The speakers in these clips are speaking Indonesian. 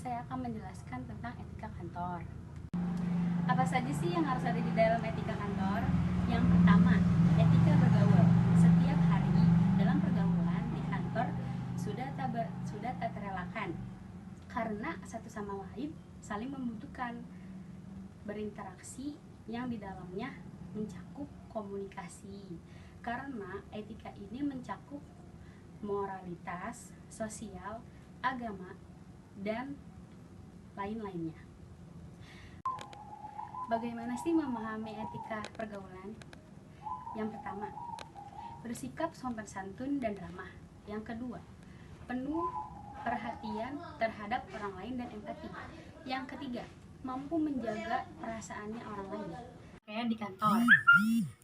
saya akan menjelaskan tentang etika kantor. Apa saja sih yang harus ada di dalam etika kantor? Yang pertama, etika bergaul. Setiap hari dalam pergaulan di kantor sudah tak terelakkan karena satu sama lain saling membutuhkan berinteraksi yang di dalamnya mencakup komunikasi. Karena etika ini mencakup moralitas, sosial, agama, dan lain-lainnya. Bagaimana sih memahami etika pergaulan? Yang pertama, bersikap sopan santun dan ramah. Yang kedua, penuh perhatian terhadap orang lain dan empati. Yang ketiga, mampu menjaga perasaannya orang lain. Kayak di kantor,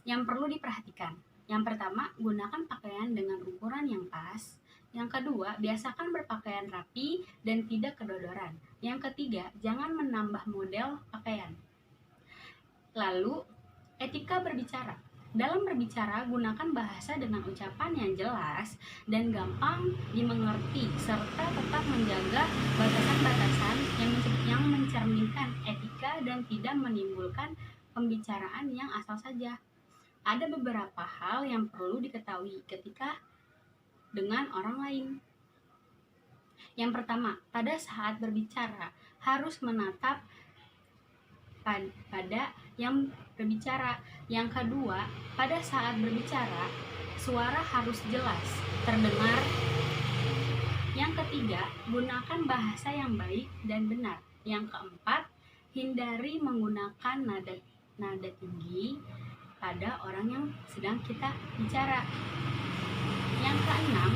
yang perlu diperhatikan. Yang pertama, gunakan pakaian dengan ukuran yang pas. Yang kedua, biasakan berpakaian rapi dan tidak kedodoran. Yang ketiga, jangan menambah model pakaian. Lalu, etika berbicara. Dalam berbicara, gunakan bahasa dengan ucapan yang jelas dan gampang dimengerti, serta tetap menjaga batasan-batasan yang mencerminkan etika dan tidak menimbulkan pembicaraan yang asal saja. Ada beberapa hal yang perlu diketahui ketika dengan orang lain. Yang pertama, pada saat berbicara, harus menatap pada yang berbicara. Yang kedua, pada saat berbicara, suara harus jelas terdengar. Yang ketiga, gunakan bahasa yang baik dan benar. Yang keempat, hindari menggunakan nada tinggi pada orang yang sedang kita bicara. Yang keenam,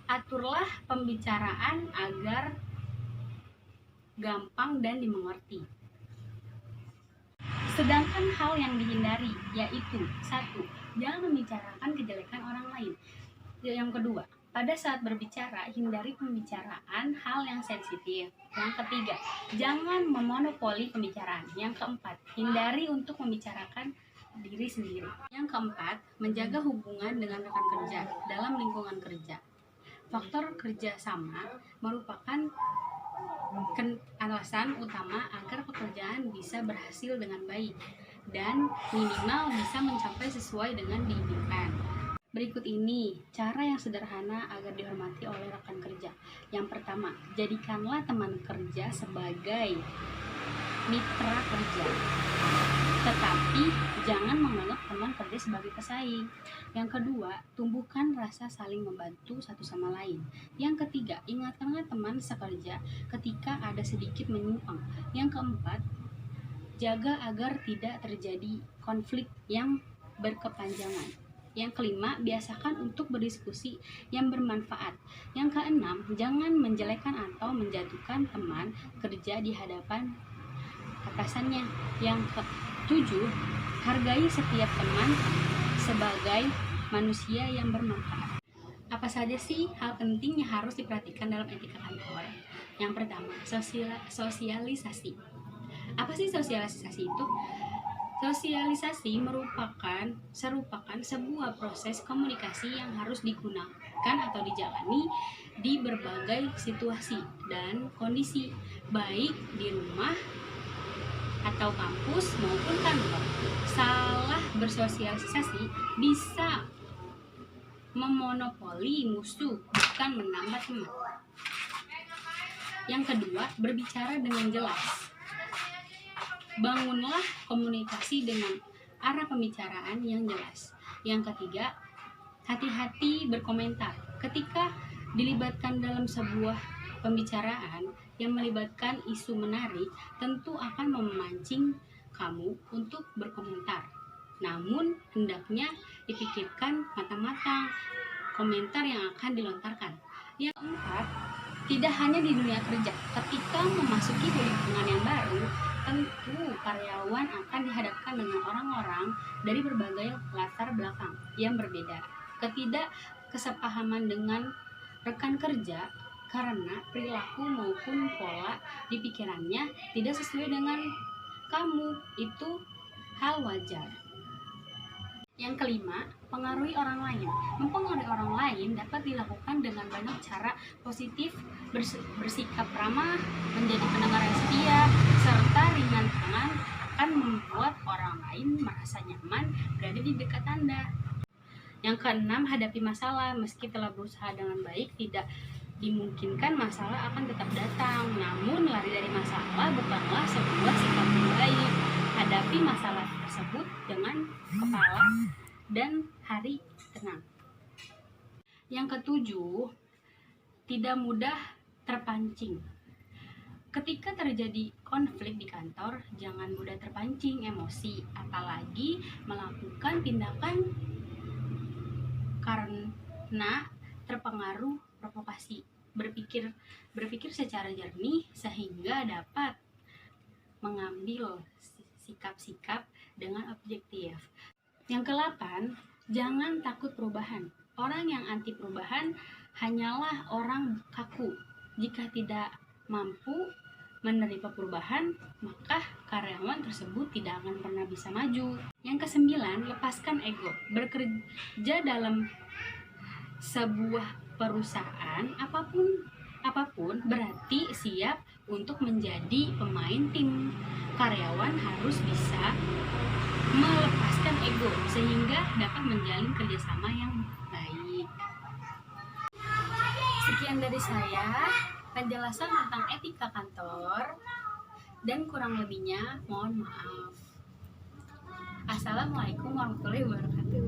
aturlah pembicaraan agar gampang dan dimengerti. Sedangkan hal yang dihindari yaitu 1. Jangan membicarakan kejelekan orang lain. Yang kedua, pada saat berbicara, hindari pembicaraan hal yang sensitif. Yang ketiga, jangan memonopoli pembicaraan. Yang keempat, hindari untuk membicarakan diri sendiri. Yang keempat, menjaga hubungan dengan rekan kerja dalam lingkungan kerja. Faktor kerjasama merupakan alasan utama agar pekerjaan bisa berhasil dengan baik dan minimal bisa mencapai sesuai dengan diinginkan. Berikut ini cara yang sederhana agar dihormati oleh rekan kerja. Yang pertama, jadikanlah teman kerja sebagai mitra kerja, tetapi jangan menganggap teman kerja sebagai pesaing. Yang kedua, tumbuhkan rasa saling membantu satu sama lain. Yang ketiga, ingatkanlah teman sekerja ketika ada sedikit menyimpang. Yang keempat, jaga agar tidak terjadi konflik yang berkepanjangan. Yang kelima, biasakan untuk berdiskusi yang bermanfaat. Yang keenam, jangan menjelekkan atau menjatuhkan teman kerja di hadapan atasannya. Yang ketujuh, hargai setiap teman sebagai manusia yang bermanfaat. Apa saja sih hal penting yang harus diperhatikan dalam etika kantor? Yang pertama, sosialisasi. Apa sih sosialisasi itu? Sosialisasi merupakan sebuah proses komunikasi yang harus digunakan atau dijalani di berbagai situasi dan kondisi, baik di rumah atau kampus maupun kantor. Salah bersosialisasi bisa memonopoli musuh, bukan menambah teman. Yang kedua, berbicara dengan jelas. Bangunlah komunikasi dengan arah pembicaraan yang jelas. Yang ketiga, hati-hati berkomentar. Ketika dilibatkan dalam sebuah pembicaraan yang melibatkan isu menarik, tentu akan memancing kamu untuk berkomentar. Namun, hendaknya dipikirkan matang-matang komentar yang akan dilontarkan. Yang keempat, tidak hanya di dunia kerja, ketika memasuki lingkungan yang baru, tentu karyawan akan dihadapkan dengan orang-orang dari berbagai latar belakang yang berbeda. Ketidaksepahaman dengan rekan kerja karena perilaku maupun pola di pikirannya tidak sesuai dengan kamu, itu hal wajar. Yang kelima, pengaruhi orang lain. Mempengaruhi orang lain dapat dilakukan dengan banyak cara positif, bersikap ramah, menjadi pendengar yang setia, serta ringan tangan akan membuat orang lain merasa nyaman berada di dekat Anda. Yang keenam, hadapi masalah. Meski telah berusaha dengan baik, tidak dimungkinkan masalah akan tetap datang. Namun, lari dari masalah bukanlah sebuah sikap yang baik. Hadapi masalah tersebut dengan kepala dan hari tenang. Yang ketujuh, tidak mudah terpancing. Ketika terjadi konflik di kantor, jangan mudah terpancing emosi, apalagi melakukan tindakan karena terpengaruh provokasi. Berpikir secara jernih sehingga dapat mengambil sikap-sikap dengan objektif. Yang ke-8, jangan takut perubahan. Orang yang anti perubahan hanyalah orang kaku. Jika tidak mampu menerima perubahan, maka karyawan tersebut tidak akan pernah bisa maju. Yang ke-9, lepaskan ego. Bekerja dalam sebuah perusahaan apapun berarti siap untuk menjadi pemain tim. Karyawan harus bisa melepaskan ego sehingga dapat menjalin kerjasama yang baik. Sekian dari saya penjelasan tentang etika kantor, dan kurang lebihnya mohon maaf. Assalamualaikum warahmatullahi wabarakatuh.